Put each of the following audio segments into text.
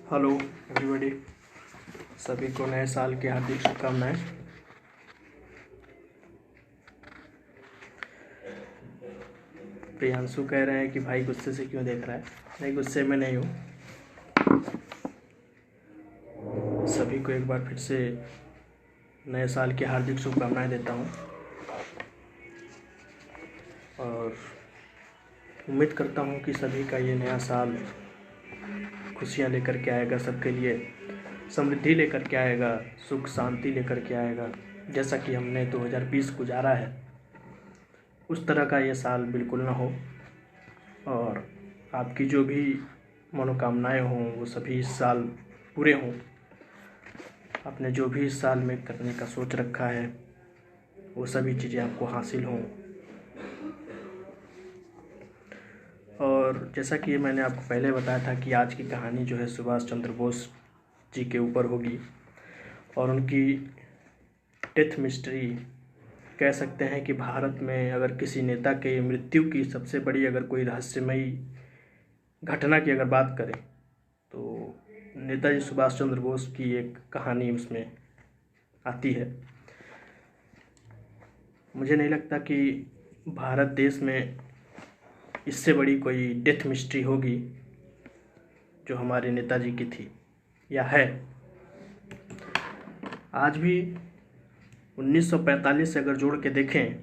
Hello everybody, सभी को नए साल की हार्दिक शुभकामनाएं। प्रियांशु कह रहे हैं कि भाई गुस्से से क्यों देख रहा है। नहीं, गुस्से में नहीं हूँ। सभी को एक बार फिर से नए साल की हार्दिक शुभकामनाएं देता हूँ और उम्मीद करता हूँ कि सभी का ये नया साल खुशियाँ लेकर के आएगा, सबके लिए समृद्धि लेकर के आएगा, सुख शांति लेकर के आएगा। जैसा कि हमने 2020 गुजारा है उस तरह का ये साल बिल्कुल ना हो और आपकी जो भी मनोकामनाएं हों वो सभी इस साल पूरे हों। आपने जो भी इस साल में करने का सोच रखा है वो सभी चीज़ें आपको हासिल हों। और जैसा कि मैंने आपको पहले बताया था कि आज की कहानी जो है सुभाष चंद्र बोस जी के ऊपर होगी और उनकी डेथ मिस्ट्री कह सकते हैं कि भारत में अगर किसी नेता के मृत्यु की सबसे बड़ी अगर कोई रहस्यमयी घटना की अगर बात करें तो नेताजी सुभाष चंद्र बोस की एक कहानी उसमें आती है। मुझे नहीं लगता कि भारत देश में इससे बड़ी कोई डेथ मिस्ट्री होगी जो हमारे नेताजी की थी या है। आज भी 1945 से अगर जोड़ के देखें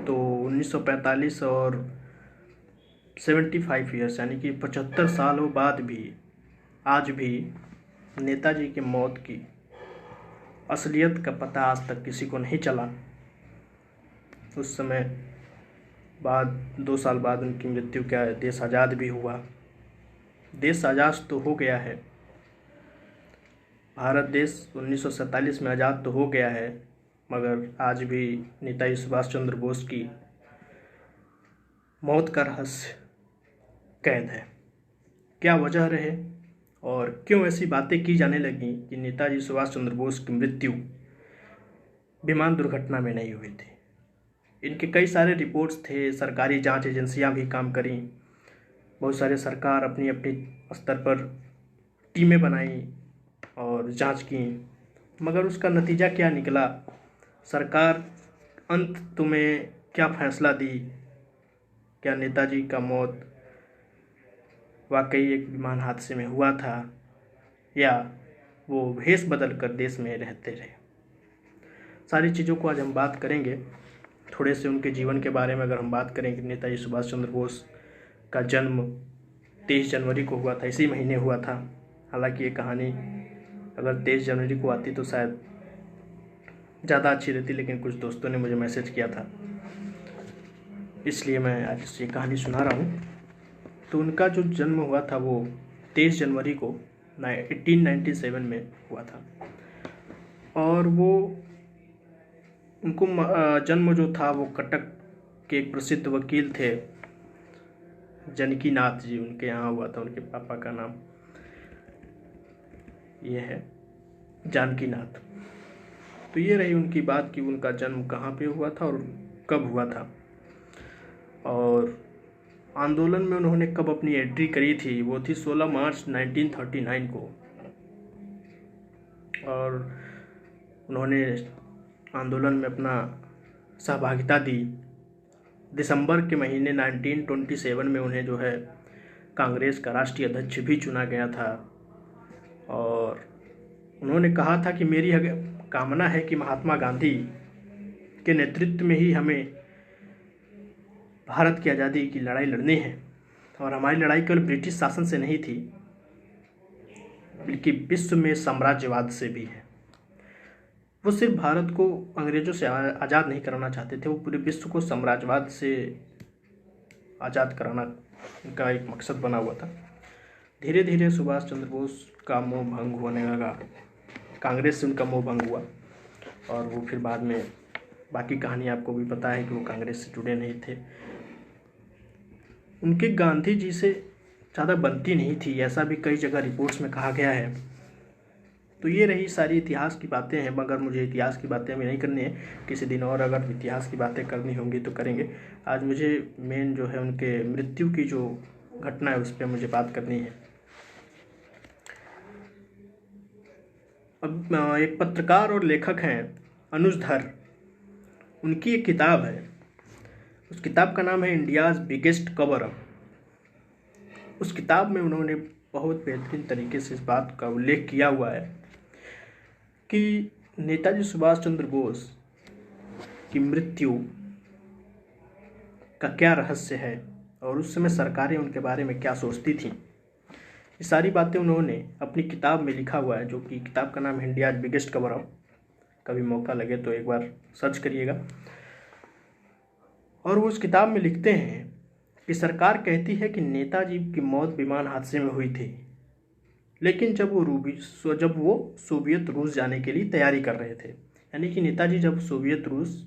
तो 1945 और 75 ईयर्स यानी कि 75 सालों बाद भी आज भी नेताजी की मौत की असलियत का पता आज तक किसी को नहीं चला। उस समय बाद 2 साल बाद उनकी मृत्यु का देश आज़ाद भी हुआ। देश आज़ाद तो हो गया है, भारत देश 1947 में आज़ाद तो हो गया है, मगर आज भी नेताजी सुभाष चंद्र बोस की मौत का रहस्य कैद है। क्या वजह रहे और क्यों ऐसी बातें की जाने लगी कि नेताजी सुभाष चंद्र बोस की मृत्यु विमान दुर्घटना में नहीं हुई थी। इनके कई सारे रिपोर्ट्स थे, सरकारी जांच एजेंसियां भी काम करी, बहुत सारे सरकार अपनी अपनी स्तर पर टीमें बनाई और जांच की, मगर उसका नतीजा क्या निकला, सरकार अंत में क्या फैसला दी, क्या नेताजी का मौत वाकई एक विमान हादसे में हुआ था या वो भेष बदल कर देश में रहते रहे। सारी चीज़ों को आज हम बात करेंगे। थोड़े से उनके जीवन के बारे में अगर हम बात करें कि नेताजी सुभाष चंद्र बोस का जन्म 23 जनवरी को हुआ था, इसी महीने हुआ था। हालांकि ये कहानी अगर 23 जनवरी को आती तो शायद ज़्यादा अच्छी रहती, लेकिन कुछ दोस्तों ने मुझे मैसेज किया था इसलिए मैं आज ये कहानी सुना रहा हूँ। तो उनका जो जन्म हुआ था वो 23 जनवरी को 1897 में हुआ था और वो उनको जन्म जो था वो कटक के एक प्रसिद्ध वकील थे जानकी नाथ जी, उनके यहाँ हुआ था। उनके पापा का नाम ये है जानकी नाथ। तो ये रही उनकी बात कि उनका जन्म कहाँ पे हुआ था और कब हुआ था और आंदोलन में उन्होंने कब अपनी एंट्री करी थी। वो थी 16 मार्च 1939 को और उन्होंने आंदोलन में अपना सहभागिता दी। दिसंबर के महीने 1927 में उन्हें जो है कांग्रेस का राष्ट्रीय अध्यक्ष भी चुना गया था और उन्होंने कहा था कि मेरी कामना है कि महात्मा गांधी के नेतृत्व में ही हमें भारत की आज़ादी की लड़ाई लड़नी है और हमारी लड़ाई केवल ब्रिटिश शासन से नहीं थी बल्कि विश्व में साम्राज्यवाद से भी है। वो सिर्फ भारत को अंग्रेज़ों से आज़ाद नहीं कराना चाहते थे, वो पूरे विश्व को साम्राज्यवाद से आज़ाद कराना उनका एक मकसद बना हुआ था। धीरे धीरे सुभाष चंद्र बोस का मोह भंग होने लगा, कांग्रेस से उनका मोह भंग हुआ और वो फिर बाद में बाकी कहानी आपको भी पता है कि वो कांग्रेस से जुड़े नहीं थे। उनके गांधी जी से ज़्यादा बनती नहीं थी, ऐसा भी कई जगह रिपोर्ट्स में कहा गया है। तो ये रही सारी इतिहास की बातें हैं, मगर मुझे इतिहास की बातें अभी नहीं करनी है, किसी दिन और अगर इतिहास की बातें करनी होंगी तो करेंगे। आज मुझे मेन जो है उनके मृत्यु की जो घटना है उस पर मुझे बात करनी है। अब एक पत्रकार और लेखक हैं अनुज धर, उनकी एक किताब है, उस किताब का नाम है इंडियाज़ बिगेस्ट कवर अप। उस किताब में उन्होंने बहुत बेहतरीन तरीके से इस बात का उल्लेख किया हुआ है कि नेताजी सुभाष चंद्र बोस की मृत्यु का क्या रहस्य है और उस समय सरकारें उनके बारे में क्या सोचती थीं। ये सारी बातें उन्होंने अपनी किताब में लिखा हुआ है, जो कि किताब का नाम है इंडियाज़ बिगेस्ट कवर अप। कभी मौका लगे तो एक बार सर्च करिएगा। और वो उस किताब में लिखते हैं कि सरकार कहती है कि नेताजी की मौत विमान हादसे में हुई थी, लेकिन जब वो सोवियत रूस जाने के लिए तैयारी कर रहे थे, यानी कि नेताजी जब सोवियत रूस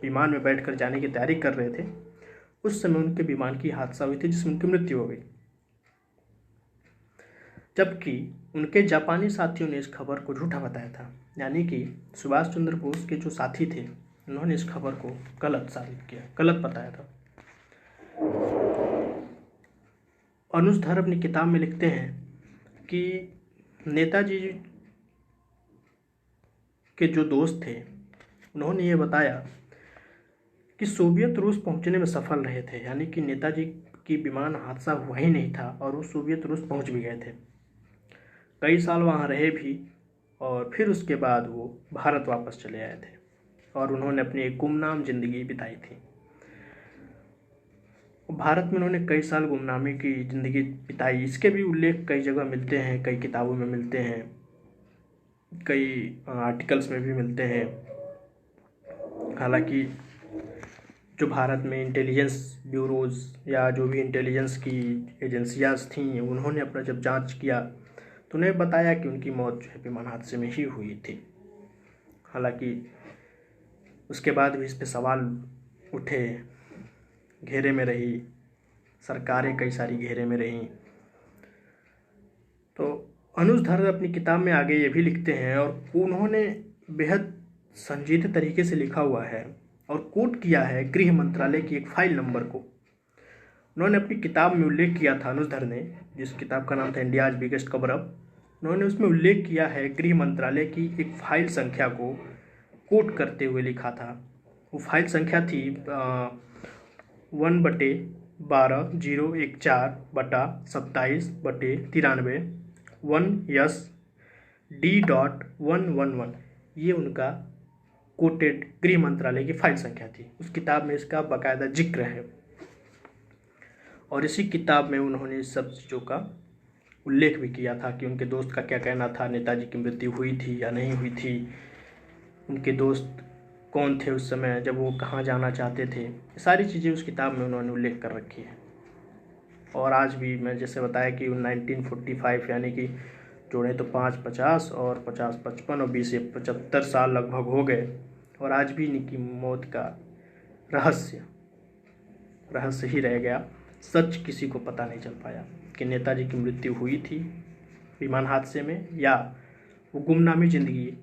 विमान में बैठकर जाने की तैयारी कर रहे थे, उस समय उनके विमान की हादसा हुई थी जिसमें उनकी मृत्यु हो गई। जबकि उनके जापानी साथियों ने इस खबर को झूठा बताया था, यानी कि सुभाष चंद्र बोस के जो साथी थे उन्होंने इस खबर को गलत साबित किया, गलत बताया था। अनुज धर अपनी किताब में लिखते हैं कि नेताजी के जो दोस्त थे उन्होंने ये बताया कि सोवियत रूस पहुंचने में सफल रहे थे, यानी कि नेताजी की विमान हादसा हुआ ही नहीं था और वो सोवियत रूस पहुंच भी गए थे। कई साल वहाँ रहे भी और फिर उसके बाद वो भारत वापस चले आए थे और उन्होंने अपनी एक गुमनाम जिंदगी बिताई थी। भारत में उन्होंने कई साल गुमनामी की ज़िंदगी बिताई, इसके भी उल्लेख कई जगह मिलते हैं, कई किताबों में मिलते हैं, कई आर्टिकल्स में भी मिलते हैं। हालांकि जो भारत में इंटेलिजेंस ब्यूरोज़ या जो भी इंटेलिजेंस की एजेंसियाँ थीं, उन्होंने अपना जब जांच किया तो उन्हें बताया कि उनकी मौत जो है विमान हादसे में ही हुई थी। हालांकि उसके बाद भी इस पे सवाल उठे, घेरे में रही सरकारें, कई सारी घेरे में रहीं। तो अनुज धर अपनी किताब में आगे ये भी लिखते हैं और उन्होंने बेहद संजीदे तरीके से लिखा हुआ है और कोट किया है गृह मंत्रालय की एक फाइल नंबर को। उन्होंने अपनी किताब में उल्लेख किया था, अनुज धर ने, जिस किताब का नाम था इंडियाज़ बिगेस्ट कवर अप, उन्होंने उसमें उल्लेख किया है गृह मंत्रालय की एक फाइल संख्या को कोट करते हुए लिखा था। वो फाइल संख्या थी 1/14014/27/93 1SD.111। ये उनका कोटेड गृह मंत्रालय की फाइल संख्या थी। उस किताब में इसका बाकायदा जिक्र है और इसी किताब में उन्होंने सब चीज़ों का उल्लेख भी किया था कि उनके दोस्त का क्या कहना था, नेताजी की मृत्यु हुई थी या नहीं हुई थी, उनके दोस्त कौन थे उस समय, जब वो कहाँ जाना चाहते थे। ये सारी चीज़ें उस किताब में उन्होंने उल्लेख कर रखी है। और आज भी मैं जैसे बताया कि 1945 यानी कि जोड़े तो 5 50 और 50 55 और 20 75 साल लगभग हो गए और आज भी इनकी मौत का रहस्य ही रह गया। सच किसी को पता नहीं चल पाया कि नेताजी की मृत्यु हुई थी विमान हादसे में या वो गुमनामी ज़िंदगी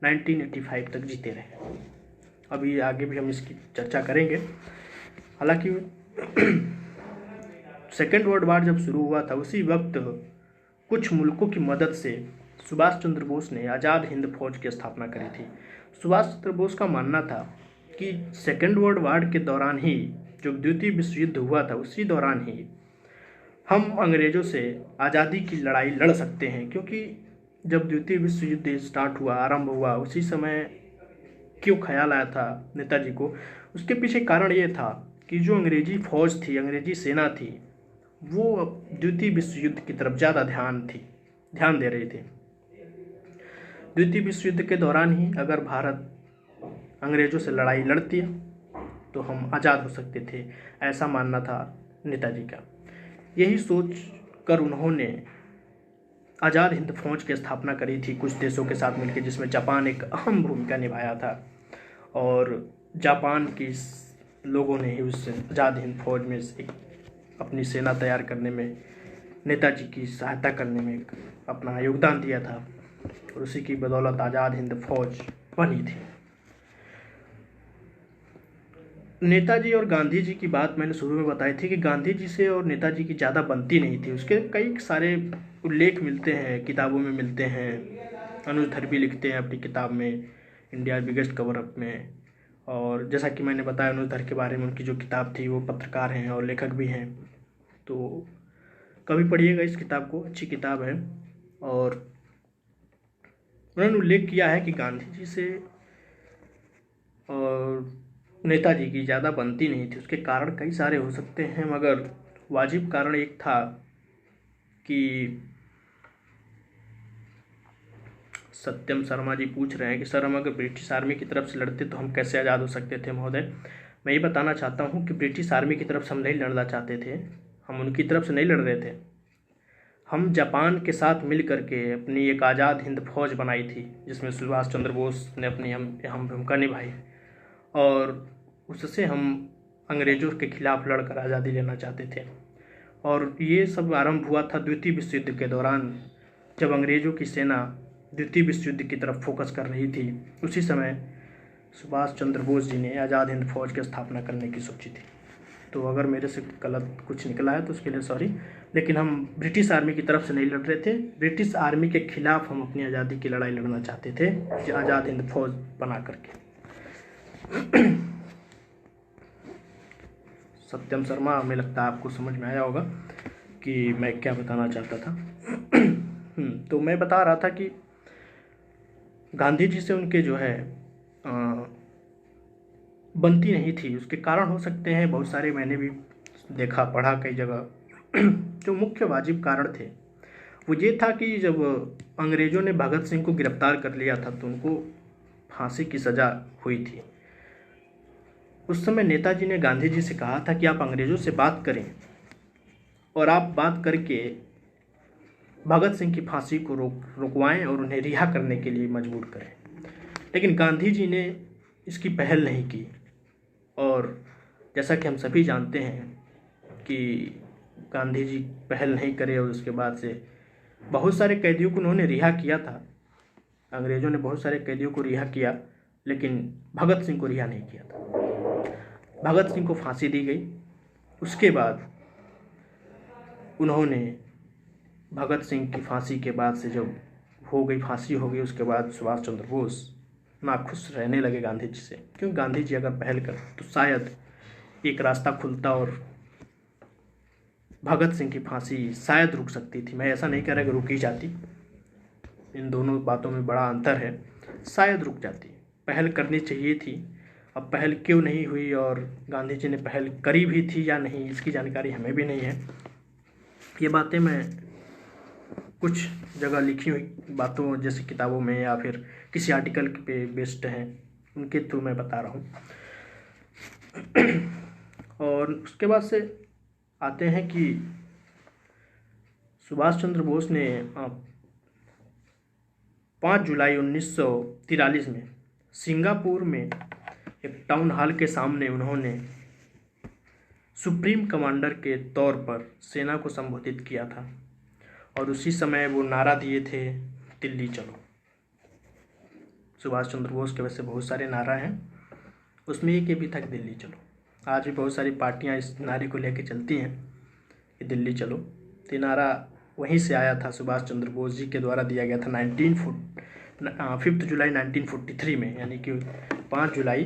1985 तक जीते रहे। अभी आगे भी हम इसकी चर्चा करेंगे। हालांकि सेकेंड वर्ल्ड वार जब शुरू हुआ था उसी वक्त कुछ मुल्कों की मदद से सुभाष चंद्र बोस ने आज़ाद हिंद फौज की स्थापना करी थी। सुभाष चंद्र बोस का मानना था कि सेकेंड वर्ल्ड वार के दौरान ही, जब द्वितीय विश्व युद्ध हुआ था उसी दौरान ही हम अंग्रेज़ों से आज़ादी की लड़ाई लड़ सकते हैं, क्योंकि जब द्वितीय विश्व युद्ध स्टार्ट हुआ, आरंभ हुआ, उसी समय क्यों ख्याल आया था नेताजी को, उसके पीछे कारण ये था कि जो अंग्रेजी फौज थी, अंग्रेजी सेना थी, वो द्वितीय विश्व युद्ध की तरफ ज़्यादा ध्यान दे रही थी। द्वितीय विश्व युद्ध के दौरान ही अगर भारत अंग्रेज़ों से लड़ाई लड़ती तो हम आज़ाद हो सकते थे, ऐसा मानना था नेताजी का। यही सोच कर उन्होंने आज़ाद हिंद फौज की स्थापना करी थी कुछ देशों के साथ मिलकर, जिसमें जापान एक अहम भूमिका निभाया था और जापान की लोगों ने ही उस आज़ाद हिंद फौज में एक अपनी सेना तैयार करने में, नेताजी की सहायता करने में अपना योगदान दिया था और उसी की बदौलत आज़ाद हिंद फौज बनी थी। नेताजी और गांधी जी की बात मैंने शुरू में बताई थी कि गांधी जी से और नेताजी की ज़्यादा बनती नहीं थी। उसके कई सारे उल्लेख मिलते हैं, किताबों में मिलते हैं। अनुज धर्मी लिखते हैं अपनी किताब में, इंडिया बिगेस्ट कवर अप में। और जैसा कि मैंने बताया अनुज धर के बारे में, उनकी जो किताब थी, वो पत्रकार हैं और लेखक भी हैं। तो कभी पढ़िएगा इस किताब को, अच्छी किताब है। और उन्होंने उल्लेख किया है कि गांधी जी से और नेताजी की ज़्यादा बनती नहीं थी। उसके कारण कई सारे हो सकते हैं, मगर वाजिब कारण एक था कि सत्यम शर्मा जी पूछ रहे हैं कि सर, हम अगर ब्रिटिश आर्मी की तरफ से लड़ते तो हम कैसे आज़ाद हो सकते थे महोदय। मैं ये बताना चाहता हूँ कि ब्रिटिश आर्मी की तरफ से हम नहीं लड़ना चाहते थे, हम उनकी तरफ से नहीं लड़ रहे थे। हम जापान के साथ मिल करके अपनी एक आज़ाद हिंद फौज बनाई थी, जिसमें सुभाष चंद्र बोस ने अपनी अहम भूमिका निभाई। और उससे हम अंग्रेज़ों के खिलाफ लड़कर आज़ादी लेना चाहते थे। और ये सब आरंभ हुआ था द्वितीय विश्व युद्ध के दौरान, जब अंग्रेज़ों की सेना द्वितीय विश्व युद्ध की तरफ फोकस कर रही थी। उसी समय सुभाष चंद्र बोस जी ने आज़ाद हिंद फौज की स्थापना करने की सोची थी। तो अगर मेरे से गलत कुछ निकला है तो उसके लिए सॉरी, लेकिन हम ब्रिटिश आर्मी की तरफ से नहीं लड़ रहे थे। ब्रिटिश आर्मी के खिलाफ हम अपनी आज़ादी की लड़ाई लड़ना चाहते थे, आज़ाद हिंद फौज बना करके। सत्यम शर्मा, हमें लगता है आपको समझ में आया होगा कि मैं क्या बताना चाहता था। तो मैं बता रहा था कि गांधी जी से उनके जो है बनती नहीं थी। उसके कारण हो सकते हैं बहुत सारे, मैंने भी देखा पढ़ा कई जगह। जो मुख्य वाजिब कारण थे वो ये था कि जब अंग्रेज़ों ने भगत सिंह को गिरफ्तार कर लिया था तो उनको फांसी की सज़ा हुई थी। उस समय नेताजी ने गांधी जी से कहा था कि आप अंग्रेज़ों से बात करें और आप बात करके भगत सिंह की फांसी को रुकवाएं और उन्हें रिहा करने के लिए मजबूर करें। लेकिन गांधी जी ने इसकी पहल नहीं की। और जैसा कि हम सभी जानते हैं कि गांधी जी पहल नहीं करे और उसके बाद से बहुत सारे कैदियों को उन्होंने रिहा किया था। अंग्रेज़ों ने बहुत सारे कैदियों को रिहा किया, लेकिन भगत सिंह को रिहा नहीं किया था। भगत सिंह को फांसी दी गई। उसके बाद उन्होंने भगत सिंह की फांसी के बाद से जब हो गई, फांसी हो गई, उसके बाद सुभाष चंद्र बोस नाखुश रहने लगे गांधी जी से। क्योंकि गांधी जी अगर पहल कर तो शायद एक रास्ता खुलता और भगत सिंह की फांसी शायद रुक सकती थी। मैं ऐसा नहीं कह रहा कि रुक ही जाती, इन दोनों बातों में बड़ा अंतर है। शायद रुक जाती, पहल करनी चाहिए थी। अब पहल क्यों नहीं हुई और गांधी जी ने पहल करी भी थी या नहीं, इसकी जानकारी हमें भी नहीं है। ये बातें मैं कुछ जगह लिखी हुई बातों जैसे किताबों में या फिर किसी आर्टिकल पे बेस्ड हैं, उनके थ्रू मैं बता रहा हूँ। और उसके बाद से आते हैं कि सुभाष चंद्र बोस ने 5 जुलाई 1943 में सिंगापुर में एक टाउन हॉल के सामने उन्होंने सुप्रीम कमांडर के तौर पर सेना को संबोधित किया था। और उसी समय वो नारा दिए थे, दिल्ली चलो। सुभाष चंद्र बोस के वैसे बहुत सारे नारा हैं, उसमें एक ये भी था कि दिल्ली चलो। आज भी बहुत सारी पार्टियां इस नारे को लेकर चलती हैं कि दिल्ली चलो। तो ये नारा वहीं से आया था, सुभाष चंद्र बोस जी के द्वारा दिया गया था 5 जुलाई 1943 में, यानी कि 5 जुलाई।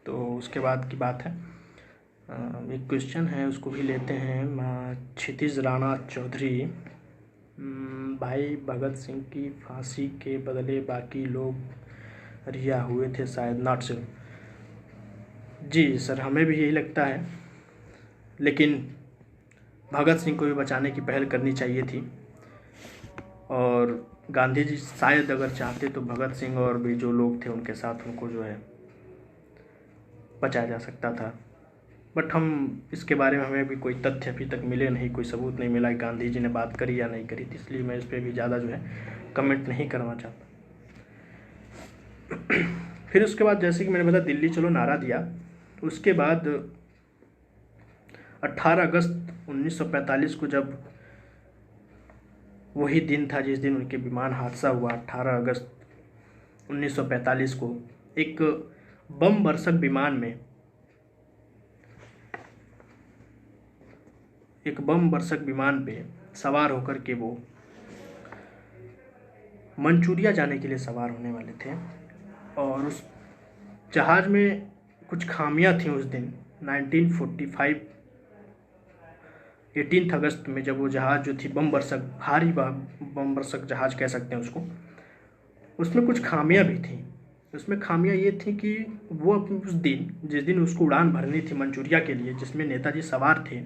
तो उसके बाद की बात है। एक क्वेश्चन है, उसको भी लेते हैं। क्षितिज राणा चौधरी, भाई भगत सिंह की फांसी के बदले बाकी लोग रिहा हुए थे शायद, नॉट श्योर। जी सर, हमें भी यही लगता है, लेकिन भगत सिंह को भी बचाने की पहल करनी चाहिए थी। और गांधी जी शायद अगर चाहते तो भगत सिंह और भी जो लोग थे उनके साथ उनको जो है बचाया जा सकता था। बट हम इसके बारे में, हमें भी कोई तथ्य अभी तक मिले नहीं, कोई सबूत नहीं मिला कि गांधी जी ने बात करी या नहीं करी थी, इसलिए मैं इस पर भी ज़्यादा जो है कमेंट नहीं करना चाहता। फिर उसके बाद जैसे कि मैंने बताया दिल्ली चलो नारा दिया। उसके बाद 18 अगस्त 1945 को, जब वही दिन था जिस दिन उनके विमान हादसा हुआ, 18 अगस्त 1945 को एक बम वर्षक विमान में पे सवार होकर के वो मंचूरिया जाने के लिए सवार होने वाले थे। और उस जहाज़ में कुछ खामियां थीं उस दिन 1945 18 अगस्त में, जब वो जहाज़ जो थी बम वर्षक जहाज़ कह सकते हैं उसको, उसमें कुछ खामियां भी थीं। उसमें खामियां ये थी कि वो उस दिन, जिस दिन उसको उड़ान भरनी थी मंचूरिया के लिए, जिसमें नेताजी सवार थे,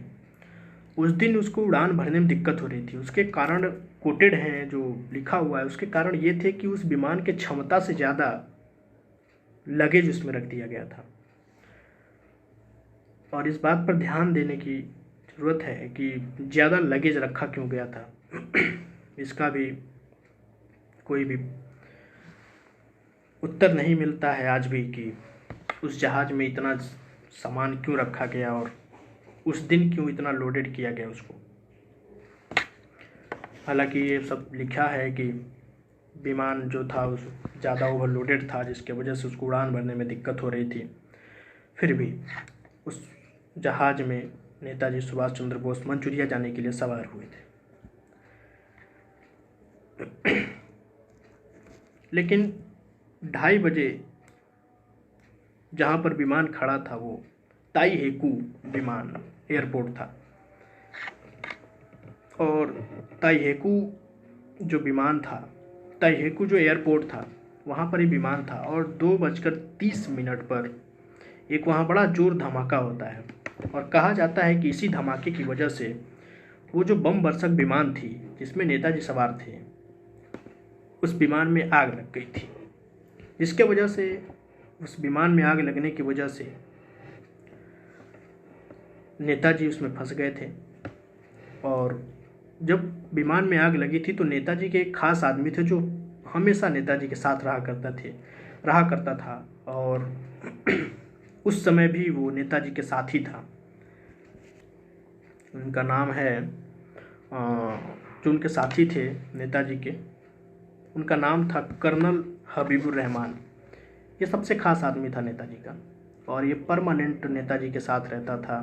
उस दिन उसको उड़ान भरने में दिक्कत हो रही थी। उसके कारण कोटेड हैं, जो लिखा हुआ है, उसके कारण ये थे कि उस विमान के क्षमता से ज़्यादा लगेज उसमें रख दिया गया था। और इस बात पर ध्यान देने की ज़रूरत है कि ज़्यादा लगेज रखा क्यों गया था। इसका भी कोई भी उत्तर नहीं मिलता है आज भी कि उस जहाज़ में इतना सामान क्यों रखा गया और उस दिन क्यों इतना लोडेड किया गया उसको। हालांकि ये सब लिखा है कि विमान जो था उस ज़्यादा ओवरलोडेड था, जिसके वजह से उसको उड़ान भरने में दिक्कत हो रही थी। फिर भी उस जहाज़ में नेताजी सुभाष चंद्र बोस मंचूरिया जाने के लिए सवार हुए थे। लेकिन 2:30 बजे जहाँ पर विमान खड़ा था वो ताइहेकू विमान एयरपोर्ट था, और ताइहेकू जो एयरपोर्ट था वहाँ पर ही विमान था। और 2:30 पर एक वहाँ बड़ा जोर धमाका होता है, और कहा जाता है कि इसी धमाके की वजह से वो जो बम वर्षक विमान थी जिसमें नेताजी सवार थे, उस विमान में आग लग गई थी। जिसके वजह से उस विमान में आग लगने की वजह से नेताजी उसमें फंस गए थे। और जब विमान में आग लगी थी तो नेताजी के एक खास आदमी थे जो हमेशा नेताजी के साथ रहा करता था, और उस समय भी वो नेताजी के साथ ही था। उनका नाम है, जो उनके साथी थे नेताजी के, उनका नाम था कर्नल हबीबुर रहमान। ये सबसे खास आदमी था नेताजी का, और ये परमानेंट नेताजी के साथ रहता था।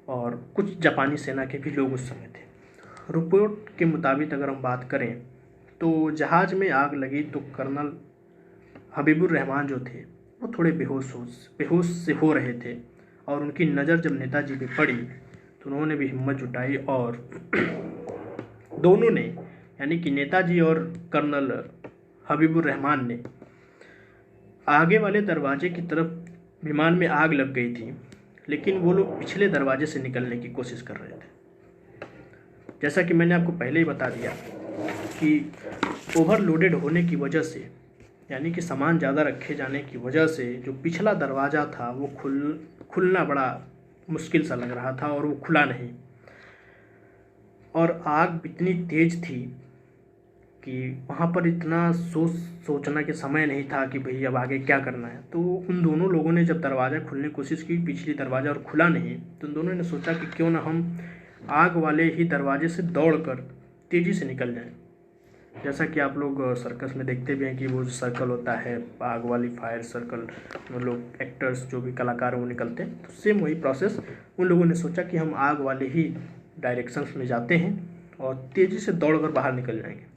और कुछ जापानी सेना के भी लोग उस समय थे। रिपोर्ट के मुताबिक अगर हम बात करें तो जहाज़ में आग लगी तो कर्नल हबीबुर रहमान जो थे वो थोड़े बेहोश से हो रहे थे, और उनकी नज़र जब नेताजी पे पड़ी तो उन्होंने भी हिम्मत जुटाई, और दोनों ने, यानी कि नेताजी और कर्नल हबीबुर रहमान ने, आगे वाले दरवाजे की तरफ विमान में आग लग गई थी, लेकिन वो लोग पिछले दरवाजे से निकलने की कोशिश कर रहे थे। जैसा कि मैंने आपको पहले ही बता दिया कि ओवरलोडेड होने की वजह से, यानी कि सामान ज़्यादा रखे जाने की वजह से, जो पिछला दरवाज़ा था वो खुलना बड़ा मुश्किल सा लग रहा था, और वो खुला नहीं। और आग इतनी तेज थी कि वहाँ पर इतना सोचना के समय नहीं था कि भाई अब आगे क्या करना है। तो उन दोनों लोगों ने जब दरवाज़ा खोलने की कोशिश की, पिछली दरवाज़ा, और खुला नहीं, तो उन दोनों ने सोचा कि क्यों ना हम आग वाले ही दरवाजे से दौड़कर तेज़ी से निकल जाएं। जैसा कि आप लोग सर्कस में देखते भी हैं कि वो जो सर्कल होता है, आग वाली फायर सर्कल, वो लोग एक्टर्स जो भी कलाकार हैं वो निकलते हैं, तो सेम वही प्रोसेस उन लोगों ने सोचा कि हम आग वाले ही डायरेक्शंस में जाते हैं और तेज़ी से दौड़कर बाहर निकल जाएंगे।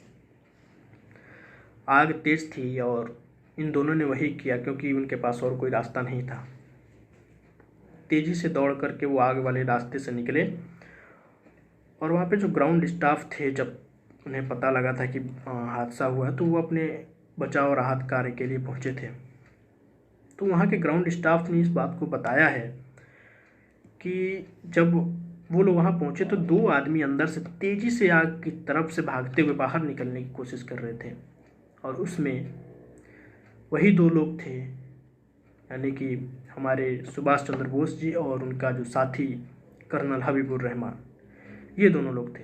आग तेज़ थी और इन दोनों ने वही किया, क्योंकि उनके पास और कोई रास्ता नहीं था। तेज़ी से दौड़ करके वो आग वाले रास्ते से निकले, और वहाँ पे जो ग्राउंड स्टाफ थे, जब उन्हें पता लगा था कि हादसा हुआ है, तो वो अपने बचाव और राहत कार्य के लिए पहुँचे थे। तो वहाँ के ग्राउंड स्टाफ ने इस बात को बताया है कि जब वो लोग वहाँ पहुँचे तो 2 आदमी अंदर से तेज़ी से आग की तरफ से भागते हुए बाहर निकलने की कोशिश कर रहे थे, और उसमें वही 2 लोग थे, यानी कि हमारे सुभाष चंद्र बोस जी और उनका जो साथी कर्नल हबीबुर रहमान, ये दोनों लोग थे।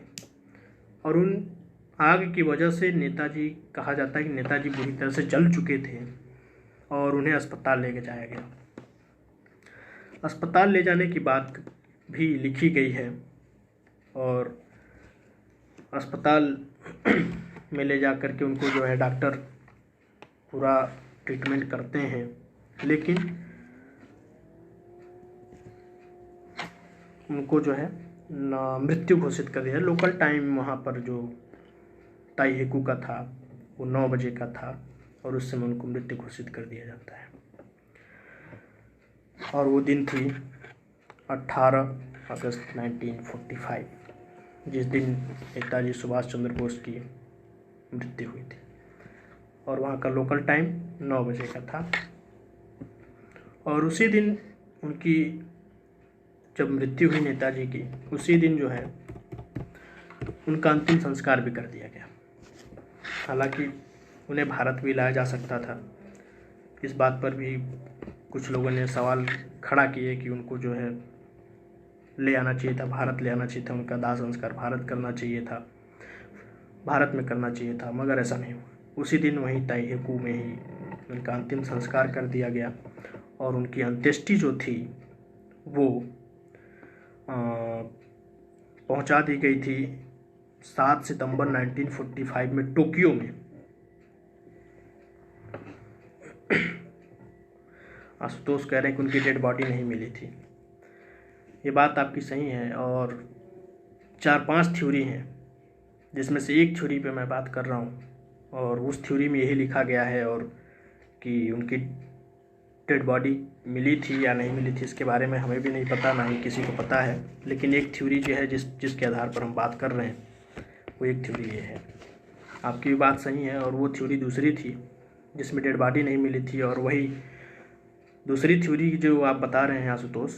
और उन आग की वजह से नेताजी, कहा जाता है कि नेताजी बुरी तरह से जल चुके थे, और उन्हें अस्पताल लेके जाया गया। अस्पताल ले जाने की बात भी लिखी गई है, और अस्पताल में ले जा कर के उनको जो है डॉक्टर पूरा ट्रीटमेंट करते हैं, लेकिन उनको जो है मृत्यु घोषित कर दिया। लोकल टाइम वहाँ पर जो ताइहेकू का था वो 9 बजे का था और उस समय उनको मृत्यु घोषित कर दिया जाता है। और वो दिन थी 18 अगस्त 1945, जिस दिन नेताजी सुभाष चंद्र बोस की मृत्यु हुई थी। और वहाँ का लोकल टाइम 9 बजे का था। और उसी दिन उनकी जब मृत्यु हुई नेताजी की, उसी दिन जो है उनका अंतिम संस्कार भी कर दिया गया। हालांकि उन्हें भारत भी लाया जा सकता था। इस बात पर भी कुछ लोगों ने सवाल खड़ा किए कि उनको जो है ले आना चाहिए था, भारत ले आना चाहिए था, उनका दाह संस्कार भारत करना चाहिए था, भारत में करना चाहिए था, मगर ऐसा नहीं हुआ। उसी दिन वहीं ताइहेकू में ही उनका अंतिम संस्कार कर दिया गया। और उनकी अंत्येष्टि जो थी वो पहुंचा दी गई थी 7 सितंबर 1945 में टोक्यो में। आशुतोष कह रहे हैं कि उनकी डेड बॉडी नहीं मिली थी। ये बात आपकी सही है। और 4-5 थ्योरी हैं, जिसमें से एक थ्योरी पे मैं बात कर रहा हूँ। और उस थ्योरी में यही लिखा गया है और कि उनकी डेड बॉडी मिली थी या नहीं मिली थी इसके बारे में हमें भी नहीं पता, ना ही किसी को पता है। लेकिन एक थ्योरी जो है जिसके आधार पर हम बात कर रहे हैं, वो एक थ्योरी ये है। आपकी भी बात सही है। और वो थ्योरी दूसरी थी जिसमें डेड बॉडी नहीं मिली थी। और वही दूसरी थ्योरी जो आप बता रहे हैं आशुतोष,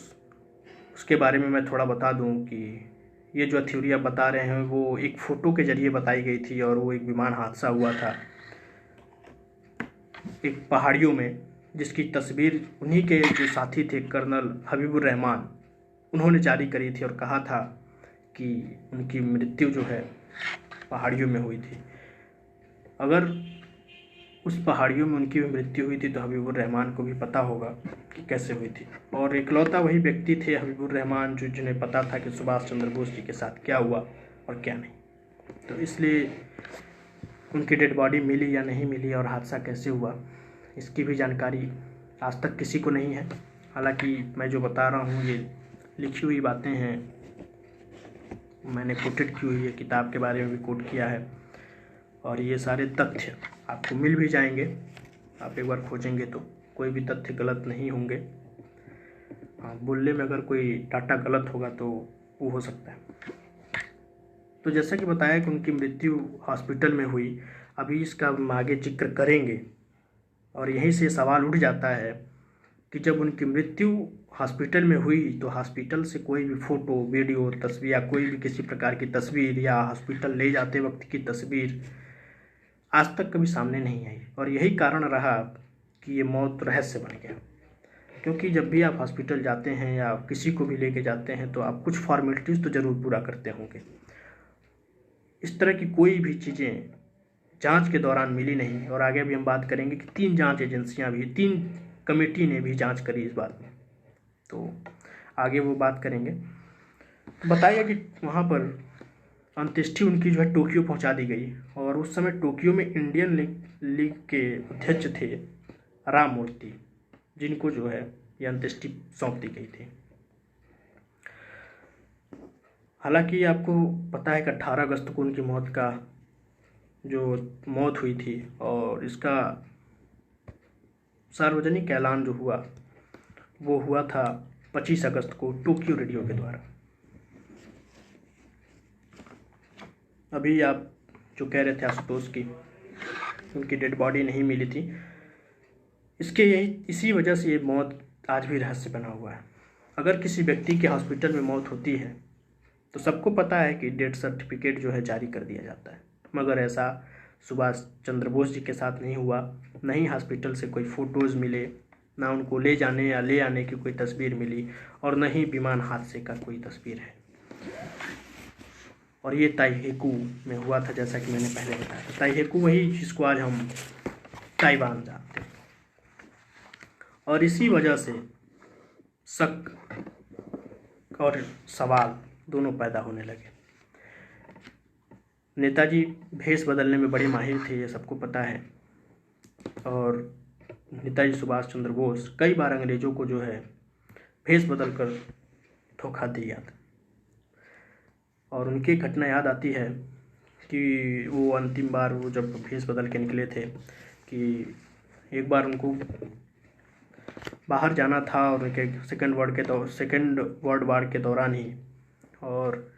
उसके बारे में मैं थोड़ा बता दूं कि ये जो थ्योरी आप बता रहे हैं वो एक फ़ोटो के ज़रिए बताई गई थी। और वो एक विमान हादसा हुआ था एक पहाड़ियों में, जिसकी तस्वीर उन्हीं के जो साथी थे कर्नल हबीबुर रहमान, उन्होंने जारी करी थी और कहा था कि उनकी मृत्यु जो है पहाड़ियों में हुई थी। अगर उस पहाड़ियों में उनकी मृत्यु हुई थी तो हबीबुर रहमान को भी पता होगा कि कैसे हुई थी। और इकलौता वही व्यक्ति थे हबीबुर रहमान जिन्हें पता था कि सुभाष चंद्र बोस जी के साथ क्या हुआ और क्या नहीं। तो इसलिए उनकी डेड बॉडी मिली या नहीं मिली और हादसा कैसे हुआ, इसकी भी जानकारी आज तक किसी को नहीं है। हालांकि मैं जो बता रहा हूँ ये लिखी हुई बातें हैं, मैंने कोटेड की हुई है, किताब के बारे में भी कोट किया है। और ये सारे तथ्य आपको मिल भी जाएंगे, आप एक बार खोजेंगे तो कोई भी तथ्य गलत नहीं होंगे। हाँ, बोलने में अगर कोई डाटा गलत होगा तो वो हो सकता है। तो जैसा कि बताया कि उनकी मृत्यु हॉस्पिटल में हुई, अभी इसका हम आगे जिक्र करेंगे। और यहीं से सवाल उठ जाता है कि जब उनकी मृत्यु हॉस्पिटल में हुई तो हॉस्पिटल से कोई भी फ़ोटो, वीडियो, तस्वीर या कोई भी किसी प्रकार की तस्वीर या हॉस्पिटल ले जाते वक्त की तस्वीर आज तक कभी सामने नहीं आई। और यही कारण रहा कि ये मौत रहस्य बन गया। क्योंकि जब भी आप हॉस्पिटल जाते हैं या किसी को भी लेके जाते हैं तो आप कुछ फॉर्मेलिटीज़ तो ज़रूर पूरा करते होंगे। इस तरह की कोई भी चीज़ें जांच के दौरान मिली नहीं। और आगे भी हम बात करेंगे कि 3 जांच एजेंसियां भी, 3 कमेटी ने भी जांच करी इस बात में, तो आगे वो बात करेंगे। तो बताया कि वहाँ पर अंत्येष्टि उनकी जो है टोक्यो पहुँचा दी गई। और उस समय टोक्यो में इंडियन लीग के अध्यक्ष थे राम मूर्ति, जिनको जो है ये अंत्येष्टि सौंप दी गई थी। हालांकि आपको पता है कि 18 अगस्त को उनकी मौत हुई थी। और इसका सार्वजनिक ऐलान जो हुआ वो हुआ था 25 अगस्त को टोक्यो रेडियो के द्वारा। अभी आप जो कह रहे थे आशुतोष की उनकी डेड बॉडी नहीं मिली थी, इसी वजह से ये मौत आज भी रहस्य बना हुआ है। अगर किसी व्यक्ति के हॉस्पिटल में मौत होती है तो सबको पता है कि डेथ सर्टिफिकेट जो है जारी कर दिया जाता है, मगर ऐसा सुभाष चंद्र बोस जी के साथ नहीं हुआ। नहीं हॉस्पिटल से कोई फ़ोटोज़ मिले, ना उनको ले जाने या ले आने की कोई तस्वीर मिली, और न ही विमान हादसे का कोई तस्वीर है। और ये ताइहेकू में हुआ था, जैसा कि मैंने पहले बताया था। ताइहेकू वही जिसको आज हम ताइवान जानते हैं। और इसी वजह से शक और सवाल दोनों पैदा होने लगे। नेताजी भेष बदलने में बड़े माहिर थे, ये सबको पता है। और नेताजी सुभाष चंद्र बोस कई बार अंग्रेज़ों को जो है भेष बदल कर धोखा दिया था। और उनकी घटना याद आती है कि वो अंतिम बार वो जब भेष बदल के निकले थे कि एक बार उनको बाहर जाना था और उनके सेकेंड वर्ल्ड वार के दौरान ही, और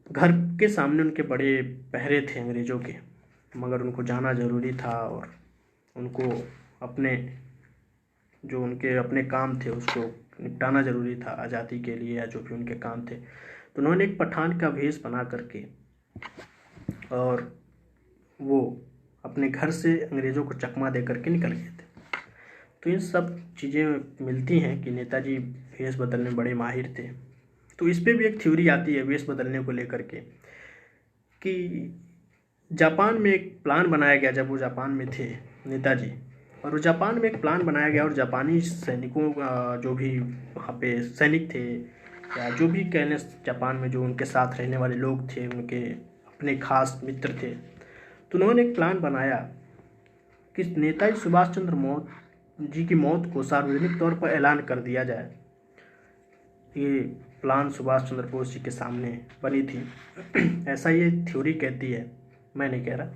घर के सामने उनके बड़े पहरे थे अंग्रेज़ों के, मगर उनको जाना ज़रूरी था और उनको अपने जो उनके अपने काम थे उसको निपटाना ज़रूरी था आज़ादी के लिए या जो भी उनके काम थे। तो उन्होंने एक पठान का भेष बना करके और वो अपने घर से अंग्रेज़ों को चकमा दे करके निकल गए थे। तो इन सब चीज़ें मिलती हैं कि नेताजी भेष बदलने में बड़े माहिर थे। तो इस पे भी एक थ्योरी आती है वेश बदलने को लेकर के कि जापान में एक प्लान बनाया गया जब वो जापान में थे नेताजी, और वो जापान में एक प्लान बनाया गया और जापानी सैनिकों जो भी वहाँ पे सैनिक थे या जो भी कहने जापान में जो उनके साथ रहने वाले लोग थे, उनके अपने खास मित्र थे, तो उन्होंने एक प्लान बनाया कि नेताजी सुभाष चंद्र जी की मौत को सार्वजनिक तौर पर ऐलान कर दिया जाए। ये प्लान सुभाष चंद्र बोस जी के सामने बनी थी ऐसा ये थ्योरी कहती है, मैं नहीं कह रहा।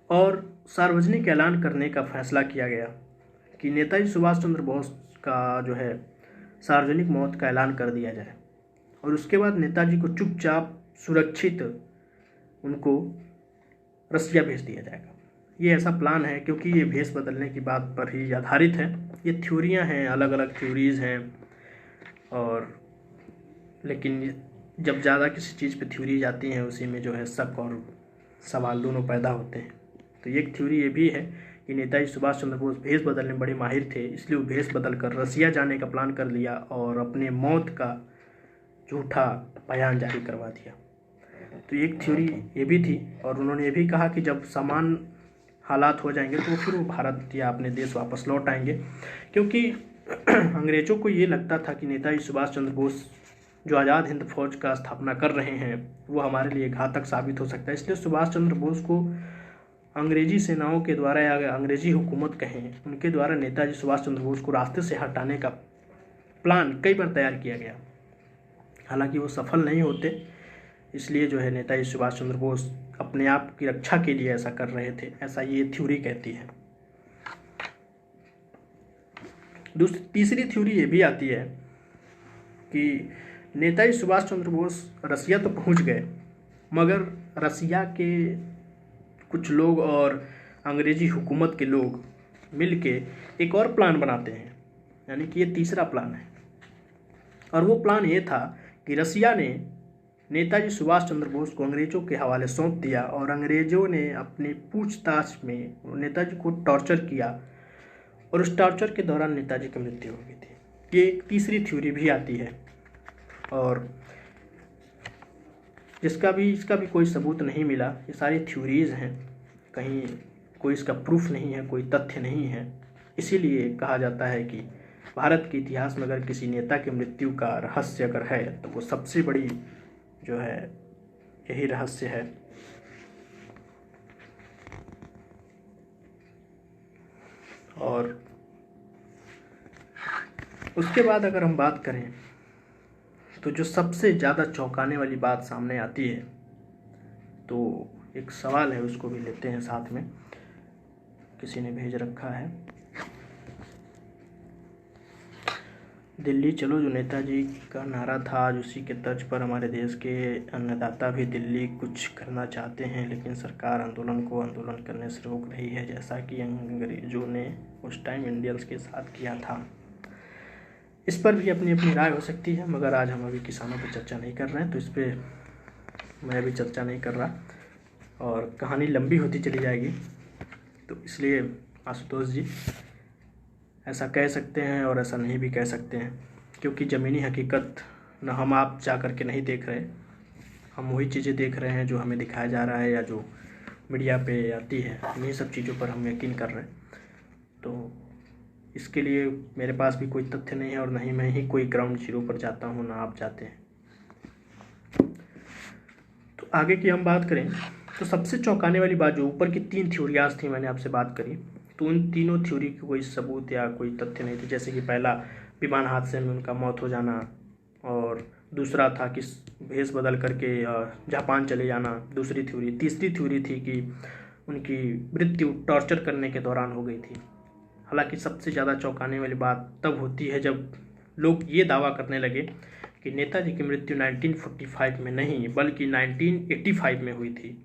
और सार्वजनिक ऐलान करने का फैसला किया गया कि नेताजी सुभाष चंद्र बोस का जो है सार्वजनिक मौत का ऐलान कर दिया जाए और उसके बाद नेताजी को चुपचाप सुरक्षित उनको रसिया भेज दिया जाएगा। ये ऐसा प्लान है क्योंकि ये भेष बदलने की बात पर ही आधारित है। ये थ्योरियाँ हैं, अलग अलग थ्योरीज़ हैं, और लेकिन जब ज़्यादा किसी चीज़ पे थ्योरी जाती हैं उसी में जो है शक और सवाल दोनों पैदा होते हैं। तो एक थ्योरी ये भी है कि नेताजी सुभाष चंद्र बोस भेष बदलने में बड़े माहिर थे, इसलिए वो भेष बदल कर रसिया जाने का प्लान कर लिया और अपने मौत का झूठा बयान जारी करवा दिया। तो एक थ्योरी ये भी थी, और उन्होंने ये भी कहा कि जब समान हालात हो जाएंगे तो फिर वो भारत या अपने देश वापस लौट आएंगे, क्योंकि अंग्रेज़ों को ये लगता था कि नेताजी सुभाष चंद्र बोस जो आज़ाद हिंद फौज का स्थापना कर रहे हैं वो हमारे लिए घातक साबित हो सकता है। इसलिए सुभाष चंद्र बोस को अंग्रेजी सेनाओं के द्वारा या अंग्रेजी हुकूमत कहें उनके द्वारा नेताजी सुभाष चंद्र बोस को रास्ते से हटाने का प्लान कई बार तैयार किया गया, हालांकि वो सफल नहीं होते। इसलिए जो है नेताजी सुभाष चंद्र बोस अपने आप की रक्षा के लिए ऐसा कर रहे थे, ऐसा ये थ्योरी कहती है। तीसरी थ्योरी ये भी आती है कि नेताजी सुभाष चंद्र बोस रसिया तो पहुंच गए, मगर रसिया के कुछ लोग और अंग्रेजी हुकूमत के लोग मिलके एक और प्लान बनाते हैं, यानी कि ये तीसरा प्लान है। और वो प्लान ये था कि रसिया ने नेताजी सुभाष चंद्र बोस को अंग्रेज़ों के हवाले सौंप दिया और अंग्रेज़ों ने अपनी पूछताछ में नेताजी को टॉर्चर किया और उस टॉर्चर के दौरान नेताजी की मृत्यु हो गई थी। ये एक तीसरी थ्योरी भी आती है, और इसका भी कोई सबूत नहीं मिला। ये सारी थ्योरीज़ हैं, कहीं कोई इसका प्रूफ नहीं है, कोई तथ्य नहीं है। इसीलिए कहा जाता है कि भारत के इतिहास में अगर किसी नेता की मृत्यु का रहस्य अगर है तो वो सबसे बड़ी जो है यही रहस्य है। और उसके बाद अगर हम बात करें तो जो सबसे ज़्यादा चौंकाने वाली बात सामने आती है, तो एक सवाल है उसको भी लेते हैं साथ में, किसी ने भेज रखा है। दिल्ली चलो जो नेताजी का नारा था, आज उसी के तर्ज पर हमारे देश के अन्नदाता भी दिल्ली कुछ करना चाहते हैं, लेकिन सरकार आंदोलन को आंदोलन करने से रोक रही है, जैसा कि अंग्रेज़ों ने उस टाइम इंडियंस के साथ किया था। इस पर भी अपनी अपनी राय हो सकती है, मगर आज हम अभी किसानों पर चर्चा नहीं कर रहे हैं, तो इस पर मैं भी चर्चा नहीं कर रहा और कहानी लंबी होती चली जाएगी। तो इसलिए आशुतोष जी ऐसा कह सकते हैं और ऐसा नहीं भी कह सकते हैं, क्योंकि ज़मीनी हकीकत न हम आप जा कर के नहीं देख रहे, हम वही चीज़ें देख रहे हैं जो हमें दिखाया जा रहा है या जो मीडिया पे आती है, इन्हीं सब चीज़ों पर हम यकीन कर रहे हैं। तो इसके लिए मेरे पास भी कोई तथ्य नहीं है और न ही मैं ही कोई ग्राउंड जीरो पर जाता हूँ, ना आप जाते हैं। तो आगे की हम बात करें तो सबसे चौंकाने वाली बात, जो ऊपर की 3 थ्योरियाज थी मैंने आपसे बात करी, तो उन तीनों थ्योरी की कोई सबूत या कोई तथ्य नहीं थे। जैसे कि पहला, विमान हादसे में उनका मौत हो जाना, और दूसरा था कि भेष बदल करके जापान चले जाना, दूसरी थ्योरी। तीसरी थ्योरी थी कि उनकी मृत्यु टॉर्चर करने के दौरान हो गई थी। हालांकि सबसे ज़्यादा चौंकाने वाली बात तब होती है जब लोग ये दावा करने लगे कि नेताजी की मृत्यु 1945 में नहीं बल्कि 1985 में हुई थी।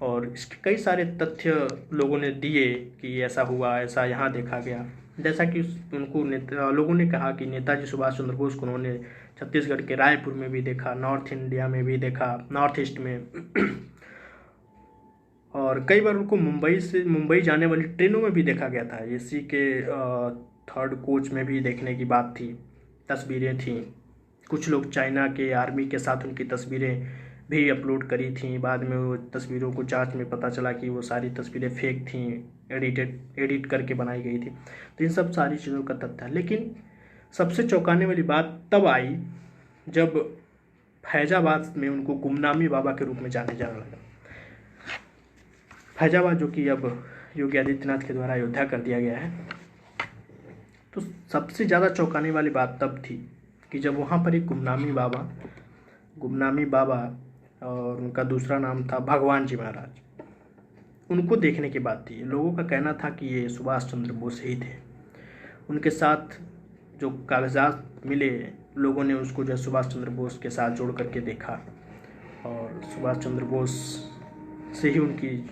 और इसके कई सारे तथ्य लोगों ने दिए कि ऐसा हुआ, ऐसा यहाँ देखा गया। जैसा कि लोगों ने कहा कि नेताजी सुभाष चंद्र बोस को उन्होंने छत्तीसगढ़ के रायपुर में भी देखा, नॉर्थ इंडिया में भी देखा, नॉर्थ ईस्ट में और कई बार उनको मुंबई जाने वाली ट्रेनों में भी देखा गया था। एसी के 3rd कोच में भी देखने की बात थी, तस्वीरें थीं। कुछ लोग चाइना के आर्मी के साथ उनकी तस्वीरें भी अपलोड करी थी। बाद में वो तस्वीरों को जांच में पता चला कि वो सारी तस्वीरें फेक थी, एडिट करके बनाई गई थी। तो इन सब सारी चीज़ों का तथ्य है। लेकिन सबसे चौंकाने वाली बात तब आई जब फैजाबाद में उनको गुमनामी बाबा के रूप में जाने जाने लगा। फैजाबाद, जो कि अब योगी आदित्यनाथ के द्वारा अयोध्या कर दिया गया है। तो सबसे ज़्यादा चौंकाने वाली बात तब थी कि जब वहाँ पर एक गुमनामी बाबा और उनका दूसरा नाम था भगवान जी महाराज, उनको देखने की बात थी। लोगों का कहना था कि ये सुभाष चंद्र बोस ही थे। उनके साथ जो कागजात मिले, लोगों ने उसको जो सुभाष चंद्र बोस के साथ जोड़ करके देखा और सुभाष चंद्र बोस से ही उनकी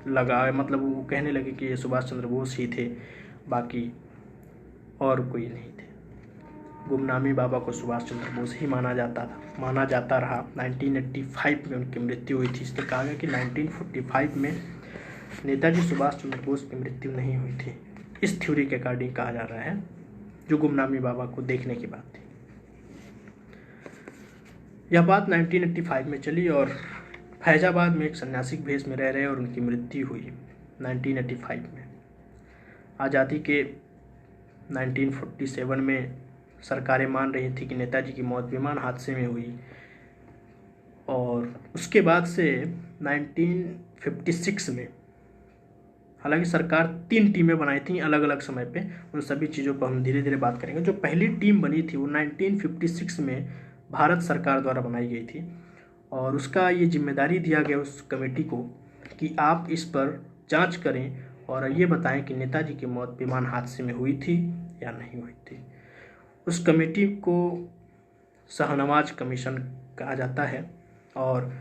लगाव, मतलब वो कहने लगे कि ये सुभाष चंद्र बोस ही थे, बाकी और कोई नहीं थे। गुमनामी बाबा को सुभाष चंद्र बोस ही माना जाता रहा। 1985 में उनकी मृत्यु हुई थी। इसलिए कहा गया कि 1945 में नेताजी सुभाष चंद्र बोस की मृत्यु नहीं हुई थी। इस थ्योरी के अकॉर्डिंग कहा जा रहा है, जो गुमनामी बाबा को देखने की बात थी। यह बात 1985 में चली और फैजाबाद में एक सन्यासी भेष में रह रहे और उनकी मृत्यु हुई 1985 में। आज़ादी के 1947 में सरकारें मान रही थी कि नेताजी की मौत विमान हादसे में हुई, और उसके बाद से 1956 में, हालांकि सरकार 3 टीमें बनाई थी अलग अलग समय पे, उन सभी चीज़ों पर हम धीरे धीरे बात करेंगे। जो पहली टीम बनी थी वो 1956 में भारत सरकार द्वारा बनाई गई थी, और उसका ये जिम्मेदारी दिया गया उस कमेटी को कि आप इस पर जांच करें और ये बताएं कि नेताजी की मौत विमान हादसे में हुई थी या नहीं हुई थी। उस कमेटी को शाहनवाज कमीशन कहा जाता है, और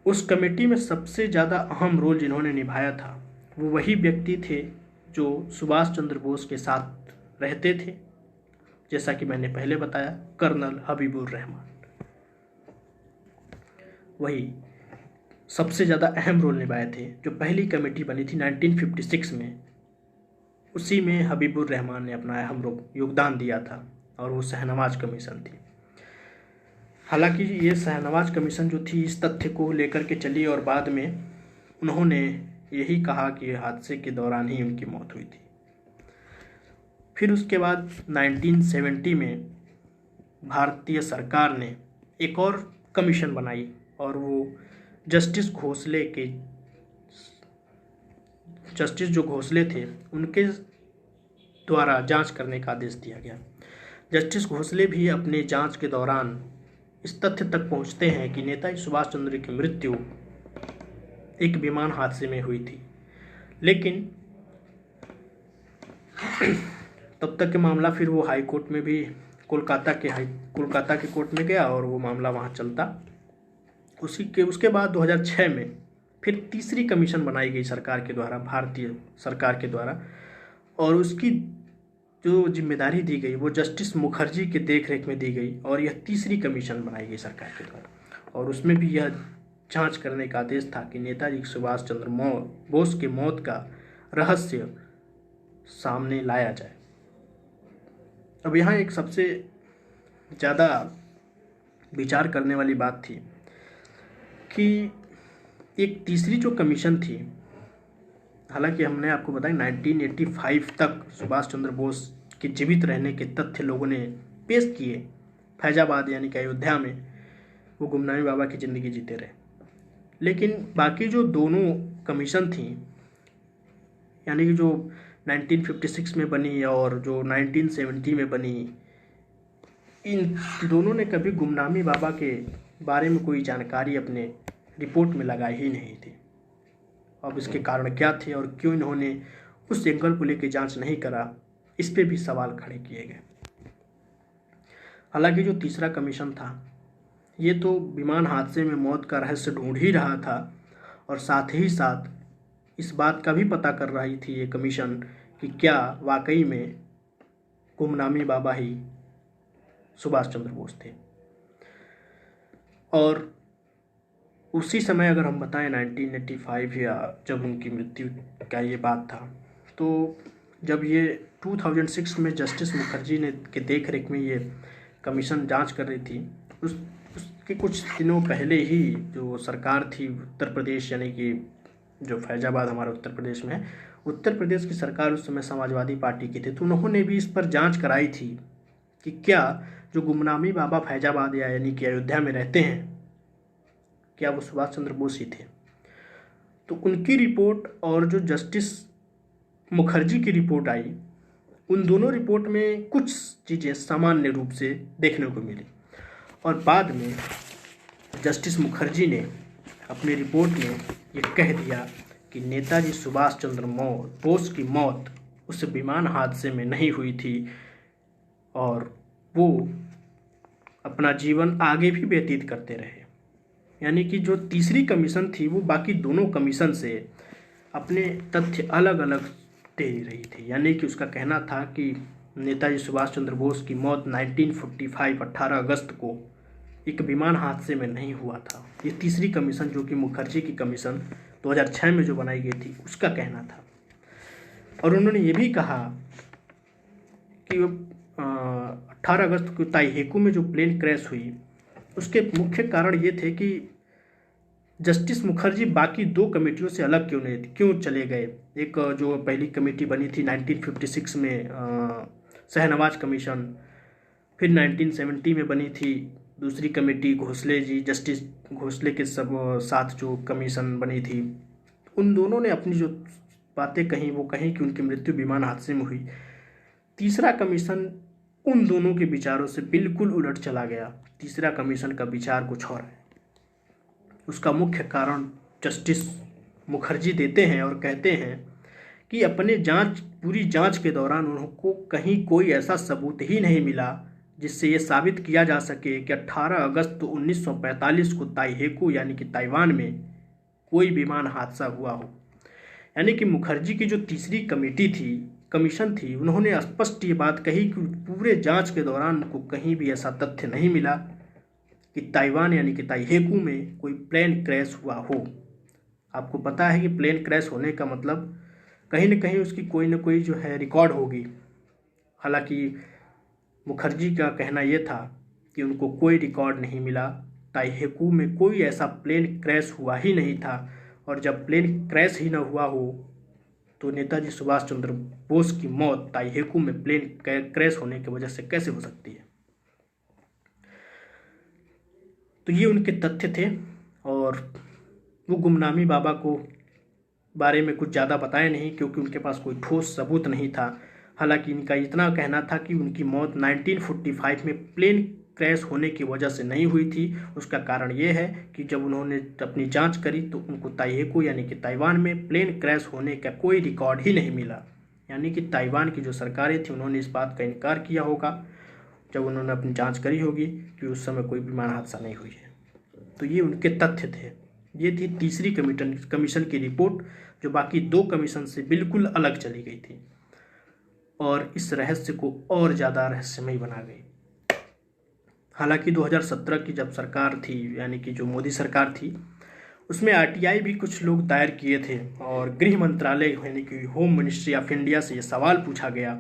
उस कमेटी में सबसे ज़्यादा अहम रोल जिन्होंने निभाया था वो वही व्यक्ति थे जो सुभाष चंद्र बोस के साथ रहते थे। जैसा कि मैंने पहले बताया, कर्नल हबीबुर रहमान वही सबसे ज़्यादा अहम रोल निभाए थे। जो पहली कमेटी बनी थी 1956 में, उसी में हबीबुर रहमान ने अपना अहम योगदान दिया था, और वो शाहनवाज कमीशन थी। हालांकि ये शाहनवाज कमीशन जो थी इस तथ्य को लेकर के चली, और बाद में उन्होंने यही कहा कि हादसे के दौरान ही उनकी मौत हुई थी। फिर उसके बाद 1970 में भारतीय सरकार ने एक और कमीशन बनाई, और वो जस्टिस जो घोसले थे उनके द्वारा जांच करने का आदेश दिया गया। जस्टिस घोसले भी अपने जांच के दौरान इस तथ्य तक पहुंचते हैं कि नेताजी सुभाष चंद्र की मृत्यु एक विमान हादसे में हुई थी। लेकिन तब तक के मामला फिर वो हाई कोर्ट में भी कोलकाता के कोर्ट में गया, और वो मामला वहाँ चलता। उसके बाद 2006 में फिर तीसरी कमीशन बनाई गई सरकार के द्वारा, भारतीय सरकार के द्वारा, और उसकी जो जिम्मेदारी दी गई वो जस्टिस मुखर्जी के देखरेख में दी गई, और यह तीसरी कमीशन बनाई गई सरकार के द्वारा, और उसमें भी यह जांच करने का आदेश था कि नेताजी सुभाष चंद्र बोस की मौत का रहस्य सामने लाया जाए। अब यहाँ एक सबसे ज़्यादा विचार करने वाली बात थी कि एक तीसरी जो कमीशन थी, हालांकि हमने आपको बताया 1985 तक सुभाष चंद्र बोस के जीवित रहने के तथ्य लोगों ने पेश किए। फैजाबाद यानी कि अयोध्या में वो गुमनामी बाबा की ज़िंदगी जीते रहे। लेकिन बाकी जो दोनों कमीशन थी, यानी कि जो 1956 में बनी और जो 1970 में बनी, इन दोनों ने कभी गुमनामी बाबा के बारे में कोई जानकारी अपने रिपोर्ट में लगाई ही नहीं थी। अब इसके कारण क्या थे और क्यों इन्होंने उस एंगल को लेकर जांच नहीं करा, इस पे भी सवाल खड़े किए गए। हालांकि जो तीसरा कमीशन था, ये तो विमान हादसे में मौत का रहस्य ढूंढ ही रहा था और साथ ही साथ इस बात का भी पता कर रही थी ये कमीशन कि क्या वाकई में गुमनामी बाबा ही सुभाष चंद्र बोस थे। और उसी समय अगर हम बताएं 1985 या जब उनकी मृत्यु का ये बात था, तो जब ये 2006 में जस्टिस मुखर्जी ने के देख रेख में ये कमीशन जांच कर रही थी, उसके कुछ दिनों पहले ही जो सरकार थी उत्तर प्रदेश, यानी कि जो फैजाबाद हमारे उत्तर प्रदेश में है, उत्तर प्रदेश की सरकार उस समय समाजवादी पार्टी की थी, तो उन्होंने भी इस पर जांच कराई थी कि क्या जो गुमनामी बाबा फैजाबाद यानी कि अयोध्या में रहते हैं, क्या वो सुभाष चंद्र बोस ही थे। तो उनकी रिपोर्ट और जो जस्टिस मुखर्जी की रिपोर्ट आई, उन दोनों रिपोर्ट में कुछ चीज़ें सामान्य रूप से देखने को मिली और बाद में जस्टिस मुखर्जी ने अपनी रिपोर्ट में ये कह दिया कि नेताजी सुभाष चंद्र बोस की मौत उस विमान हादसे में नहीं हुई थी और वो अपना जीवन आगे भी व्यतीत करते रहे। यानी कि जो तीसरी कमीशन थी वो बाकी दोनों कमीशन से अपने तथ्य अलग अलग दे रही थी। यानी कि उसका कहना था कि नेताजी सुभाष चंद्र बोस की मौत 1945 18 अगस्त को एक विमान हादसे में नहीं हुआ था। ये तीसरी कमीशन जो कि मुखर्जी की कमीशन 2006 में जो बनाई गई थी उसका कहना था। और उन्होंने ये भी कहा कि 18 अगस्त को ताइहेकू में जो प्लेन क्रैश हुई उसके मुख्य कारण ये थे कि जस्टिस मुखर्जी बाकी दो कमेटियों से अलग क्यों चले गए। एक जो पहली कमेटी बनी थी 1956 में शहनवाज कमीशन, फिर 1970 में बनी थी दूसरी कमेटी घोसले जी, जस्टिस घोसले के साथ जो कमीशन बनी थी, उन दोनों ने अपनी जो बातें कहीं वो कहीं कि उनकी मृत्यु विमान हादसे में हुई। तीसरा कमीशन उन दोनों के विचारों से बिल्कुल उलट चला गया। तीसरा कमीशन का विचार कुछ और है। उसका मुख्य कारण जस्टिस मुखर्जी देते हैं और कहते हैं कि अपने पूरी जांच के दौरान उनको कहीं कोई ऐसा सबूत ही नहीं मिला जिससे ये साबित किया जा सके कि 18 अगस्त 1945 को ताइहेकू यानी कि ताइवान में कोई विमान हादसा हुआ हो। यानी कि मुखर्जी की जो तीसरी कमीशन थी, उन्होंने स्पष्ट ये बात कही कि पूरे जांच के दौरान उनको कहीं भी ऐसा तथ्य नहीं मिला कि ताइवान यानी कि ताइहेकू में कोई प्लेन क्रैश हुआ हो। आपको पता है कि प्लेन क्रैश होने का मतलब कहीं न कहीं उसकी कोई न कोई जो है रिकॉर्ड होगी। हालांकि मुखर्जी का कहना यह था कि उनको कोई रिकॉर्ड नहीं मिला, ताइहेकू में कोई ऐसा प्लेन क्रैश हुआ ही नहीं था, और जब प्लेन क्रैश ही न हुआ हो तो नेताजी सुभाष चंद्र बोस की मौत ताइहेकू में प्लेन क्रैश होने की वजह से कैसे हो सकती है। तो ये उनके तथ्य थे और वो गुमनामी बाबा को बारे में कुछ ज़्यादा बताया नहीं क्योंकि उनके पास कोई ठोस सबूत नहीं था। हालांकि इनका इतना कहना था कि उनकी मौत 1945 में प्लेन क्रैश होने की वजह से नहीं हुई थी। उसका कारण ये है कि जब उन्होंने अपनी जांच करी तो उनको ताइहेकू यानी कि ताइवान में प्लेन क्रैश होने का कोई रिकॉर्ड ही नहीं मिला। यानी कि ताइवान की जो सरकारें थी उन्होंने इस बात का इनकार किया होगा जब उन्होंने अपनी जांच करी होगी कि उस समय कोई विमान हादसा नहीं हुई है। तो ये उनके तथ्य थे। ये थी तीसरी कमीशन की रिपोर्ट जो बाकी दो कमीशन से बिल्कुल अलग चली गई थी और इस रहस्य को और ज़्यादा रहस्यमय बना गई। हालांकि 2017 की जब सरकार थी यानी कि जो मोदी सरकार थी उसमें आरटीआई भी कुछ लोग दायर किए थे और गृह मंत्रालय यानी कि होम मिनिस्ट्री ऑफ इंडिया से ये सवाल पूछा गया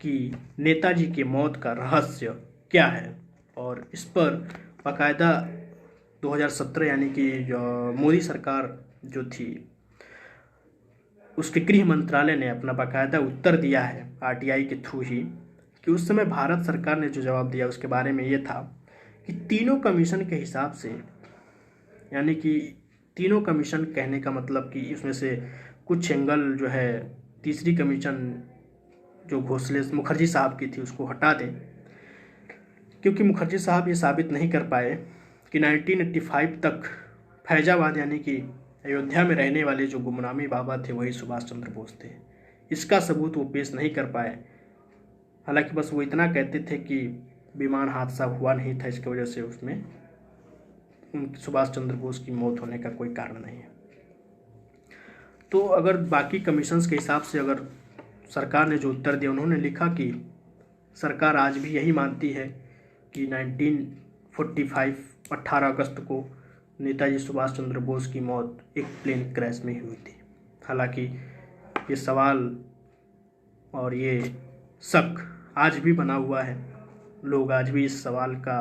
कि नेताजी की मौत का रहस्य क्या है। और इस पर बाकायदा 2017 यानी कि मोदी सरकार जो थी उसके गृह मंत्रालय ने अपना बाकायदा उत्तर दिया है आरटीआई के थ्रू ही कि उस समय भारत सरकार ने जो जवाब दिया उसके बारे में ये था कि तीनों कमीशन के हिसाब से यानी कि तीनों कमीशन कहने का मतलब कि इसमें से कुछ एंगल जो है तीसरी कमीशन जो घोषले मुखर्जी साहब की थी उसको हटा दें, क्योंकि मुखर्जी साहब ये साबित नहीं कर पाए कि 1985 तक फैजाबाद यानी कि अयोध्या में रहने वाले जो गुमनामी बाबा थे वही सुभाष चंद्र बोस थे। इसका सबूत वो पेश नहीं कर पाए। हालांकि बस वो इतना कहते थे कि विमान हादसा हुआ नहीं था, इसकी वजह से उसमें सुभाष चंद्र बोस की मौत होने का कोई कारण नहीं है। तो अगर बाकी कमीशंस के हिसाब से अगर सरकार ने जो उत्तर दिया, उन्होंने लिखा कि सरकार आज भी यही मानती है कि 1945 18 अगस्त को नेताजी सुभाष चंद्र बोस की मौत एक प्लेन क्रैश में हुई थी। हालांकि ये सवाल और ये शक आज भी बना हुआ है। लोग आज भी इस सवाल का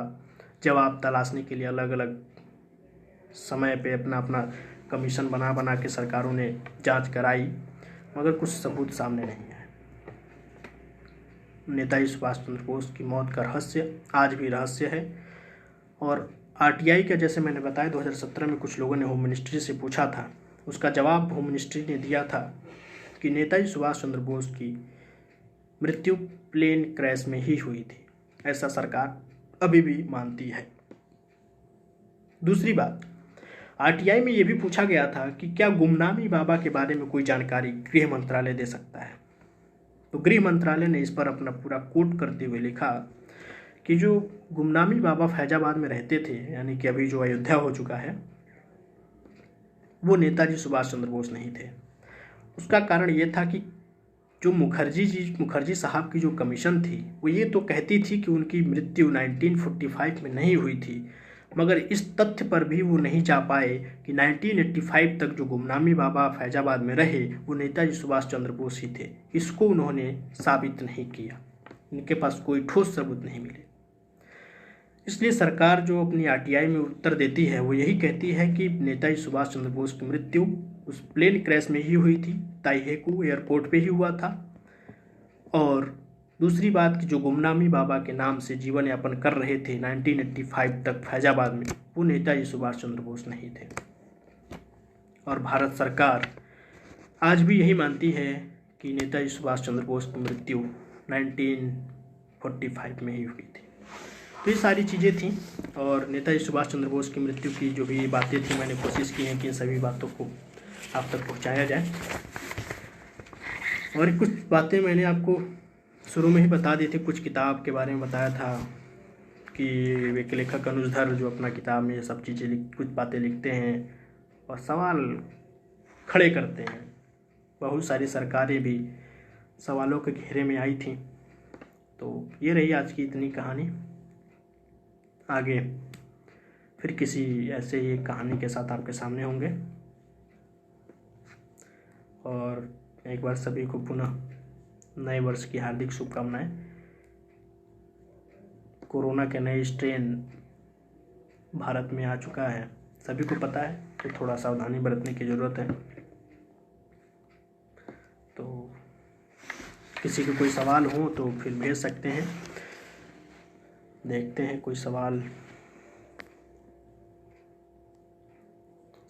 जवाब तलाशने के लिए अलग अलग समय पे अपना अपना कमीशन बना बना के सरकारों ने जांच कराई, मगर कुछ सबूत सामने नहीं आए। नेताजी सुभाष चंद्र बोस की मौत का रहस्य आज भी रहस्य है। और आरटीआई का, जैसे मैंने बताया, 2017 में कुछ लोगों ने होम मिनिस्ट्री से पूछा था, उसका जवाब होम मिनिस्ट्री ने दिया था कि नेताजी सुभाष चंद्र बोस की मृत्यु प्लेन क्रैश में ही हुई थी। ऐसा सरकार अभी भी मानती है। दूसरी बात, आरटीआई में यह भी पूछा गया था कि क्या गुमनामी बाबा के बारे में कोई जानकारी गृह मंत्रालय दे सकता है। तो गृह मंत्रालय ने इस पर अपना पूरा कोट करते हुए लिखा कि जो गुमनामी बाबा फैजाबाद में रहते थे, यानी कि अभी जो अयोध्या हो चुका है, वो नेताजी सुभाष चंद्र बोस नहीं थे। उसका कारण ये था कि जो मुखर्जी साहब की जो कमीशन थी वो ये तो कहती थी कि उनकी मृत्यु 1945 में नहीं हुई थी, मगर इस तथ्य पर भी वो नहीं जा पाए कि 1985 तक जो गुमनामी बाबा फैजाबाद में रहे वो नेताजी सुभाष चंद्र बोस ही थे। इसको उन्होंने साबित नहीं किया, इनके पास कोई ठोस सबूत नहीं मिले। इसलिए सरकार जो अपनी आरटीआई में उत्तर देती है वो यही कहती है कि नेताजी सुभाष चंद्र बोस की मृत्यु उस प्लेन क्रैश में ही हुई थी, ताइहेकू एयरपोर्ट पे ही हुआ था। और दूसरी बात कि जो गुमनामी बाबा के नाम से जीवन यापन कर रहे थे 1985 तक फैजाबाद में, वो नेताजी सुभाष चंद्र बोस नहीं थे। और भारत सरकार आज भी यही मानती है कि नेताजी सुभाष चंद्र बोस की मृत्यु 1945 में ही हुई थी। तो ये सारी चीज़ें थीं, और नेताजी सुभाष चंद्र बोस की मृत्यु की जो भी बातें थी, मैंने कोशिश की है कि इन सभी बातों को आप तक पहुंचाया जाए। और कुछ बातें मैंने आपको शुरू में ही बता दी थी, कुछ किताब के बारे में बताया था कि एक लेखक अनुजधर जो अपना किताब में ये सब चीज़ें कुछ बातें लिखते हैं और सवाल खड़े करते हैं। बहुत सारी सरकारें भी सवालों के घेरे में आई थी। तो ये रही आज की इतनी कहानी। आगे फिर किसी ऐसे ही कहानी के साथ आपके सामने होंगे। और एक बार सभी को पुनः नए वर्ष की हार्दिक शुभकामनाएं। कोरोना के नए स्ट्रेन भारत में आ चुका है, सभी को पता है, तो थोड़ा सावधानी बरतने की ज़रूरत है। तो किसी को कोई सवाल हो तो फिर भेज सकते हैं, देखते हैं कोई सवाल।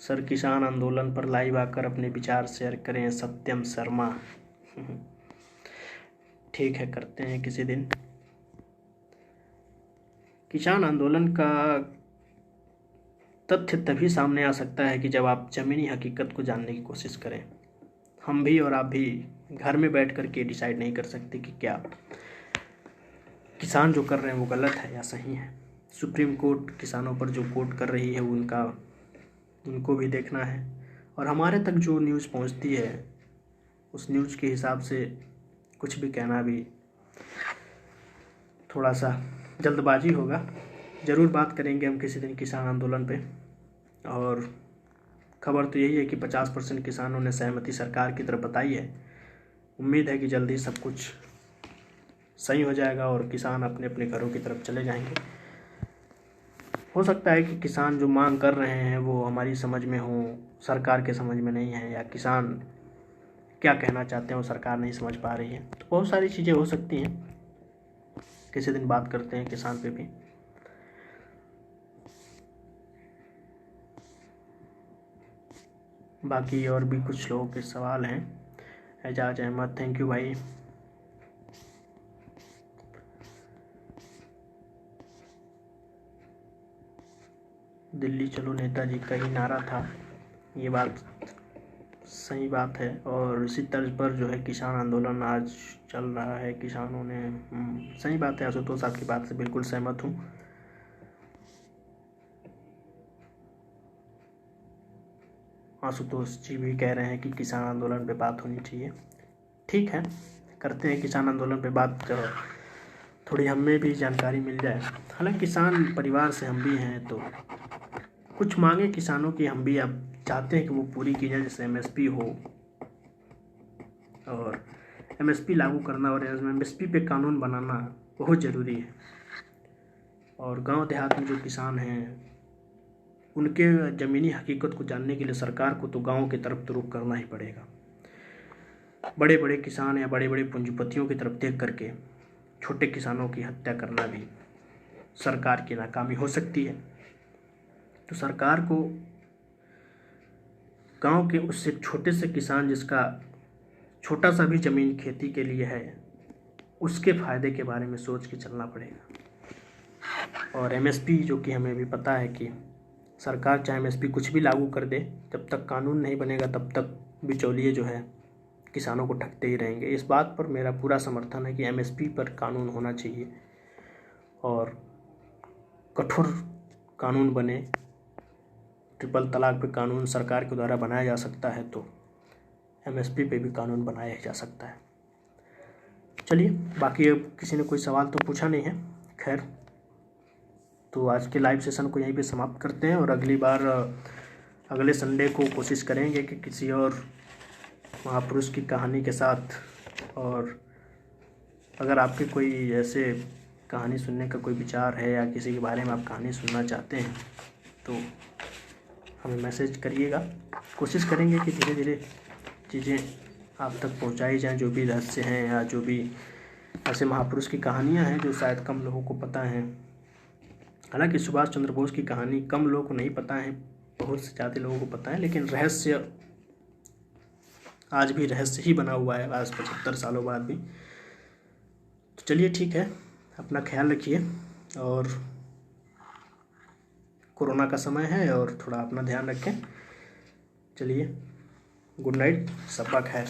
सर, किसान आंदोलन पर लाइव आकर अपने विचार शेयर करें, सत्यम शर्मा। ठीक है, करते हैं किसी दिन। किसान आंदोलन का तथ्य तभी सामने आ सकता है कि जब आप ज़मीनी हकीकत को जानने की कोशिश करें। हम भी और आप भी घर में बैठ कर के डिसाइड नहीं कर सकते कि क्या किसान जो कर रहे हैं वो गलत है या सही है। सुप्रीम कोर्ट किसानों पर जो कोर्ट कर रही है उनको भी देखना है, और हमारे तक जो न्यूज़ पहुंचती है उस न्यूज़ के हिसाब से कुछ भी कहना भी थोड़ा सा जल्दबाजी होगा। ज़रूर बात करेंगे हम किसी दिन किसान आंदोलन पे। और खबर तो यही है कि 50% किसानों ने सहमति सरकार की तरफ बताई है। उम्मीद है कि जल्दी सब कुछ सही हो जाएगा और किसान अपने अपने घरों की तरफ चले जाएंगे। हो सकता है कि किसान जो मांग कर रहे हैं वो हमारी समझ में हो, सरकार के समझ में नहीं है, या किसान क्या कहना चाहते हैं वो सरकार नहीं समझ पा रही है। तो बहुत सारी चीज़ें हो सकती हैं, किसी दिन बात करते हैं किसान पे भी। बाकी और भी कुछ लोगों के सवाल हैं। एजाज अहमद, थैंक यू भाई। दिल्ली चलो नेताजी का ही नारा था, ये बात सही बात है। और इसी तर्ज पर जो है किसान आंदोलन आज चल रहा है। किसानों ने सही बात है, आशुतोष आपकी बात से बिल्कुल सहमत हूँ। आशुतोष जी भी कह रहे हैं कि किसान आंदोलन पे बात होनी चाहिए। ठीक है, करते हैं किसान आंदोलन पे बात, थोड़ी हमें भी जानकारी मिल जाए। हालांकि किसान परिवार से हम भी हैं, तो कुछ मांगे किसानों की हम भी अब चाहते हैं कि वो पूरी की जाए। जैसे एमएसपी हो, और एमएसपी लागू करना और एमएसपी पे कानून बनाना बहुत ज़रूरी है। और गांव देहात में जो किसान हैं उनके ज़मीनी हकीकत को जानने के लिए सरकार को तो गाँव की तरफ तो रुख करना ही पड़ेगा। बड़े बड़े किसान या बड़े बड़े पूंजीपतियों की तरफ देख करके छोटे किसानों की हत्या करना भी सरकार की नाकामी हो सकती है। तो सरकार को गांव के उससे छोटे से किसान जिसका छोटा सा भी ज़मीन खेती के लिए है, उसके फ़ायदे के बारे में सोच के चलना पड़ेगा। और एमएसपी, जो कि हमें भी पता है कि सरकार चाहे एमएसपी कुछ भी लागू कर दे, जब तक कानून नहीं बनेगा तब तक बिचौलिए जो है किसानों को ठगते ही रहेंगे। इस बात पर मेरा पूरा समर्थन है कि एमएसपी पर कानून होना चाहिए और कठोर कानून बने। ट्रिपल तलाक पे कानून सरकार के द्वारा बनाया जा सकता है, तो एमएसपी पे भी कानून बनाया जा सकता है। चलिए, बाकी अब किसी ने कोई सवाल तो पूछा नहीं है। खैर, तो आज के लाइव सेशन को यहीं पे समाप्त करते हैं और अगली बार अगले संडे को कोशिश करेंगे कि किसी और महापुरुष की कहानी के साथ। और अगर आपके कोई ऐसे कहानी सुनने का कोई विचार है या किसी के बारे में आप कहानी सुनना चाहते हैं तो हमें मैसेज करिएगा। कोशिश करेंगे कि धीरे धीरे चीज़ें आप तक पहुंचाई जाएं, जो भी रहस्य हैं या जो भी ऐसे महापुरुष की कहानियां हैं जो शायद कम लोगों को पता हैं। हालांकि सुभाष चंद्र बोस की कहानी कम लोगों को नहीं पता है, बहुत से ज़्यादा लोगों को पता है, लेकिन रहस्य आज भी रहस्य ही बना हुआ है, आज 75 सालों बाद भी। तो चलिए, ठीक है, अपना ख्याल रखिए। और कोरोना का समय है और थोड़ा अपना ध्यान रखें। चलिए, गुड नाइट, सबका खैर।